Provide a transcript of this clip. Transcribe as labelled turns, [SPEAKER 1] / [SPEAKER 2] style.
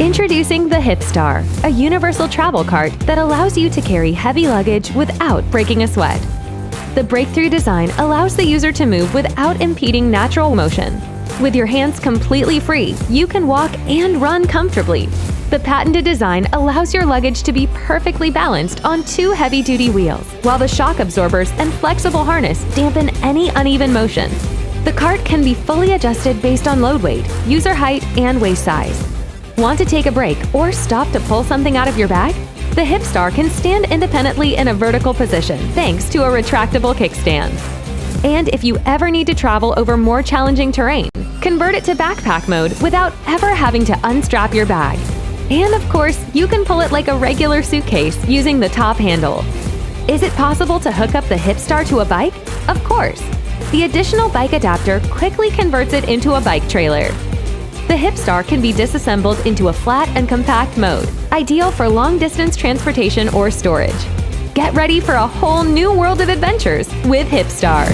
[SPEAKER 1] Introducing the HipStar, a universal travel cart that allows you to carry heavy luggage without breaking a sweat. The breakthrough design allows the user to move without impeding natural motion. With your hands completely free, you can walk and run comfortably. The patented design allows your luggage to be perfectly balanced on two heavy-duty wheels, while the shock absorbers and flexible harness dampen any uneven motion. The cart can be fully adjusted based on load weight, user height, and waist size. Want to take a break or stop to pull something out of your bag? The HipStar can stand independently in a vertical position thanks to a retractable kickstand. And if you ever need to travel over more challenging terrain, convert it to backpack mode without ever having to unstrap your bag. And of course, you can pull it like a regular suitcase using the top handle. Is it possible to hook up the HipStar to a bike? Of course! The additional bike adapter quickly converts it into a bike trailer. The HipStar can be disassembled into a flat and compact mode, ideal for long-distance transportation or storage. Get ready for a whole new world of adventures with HipStar.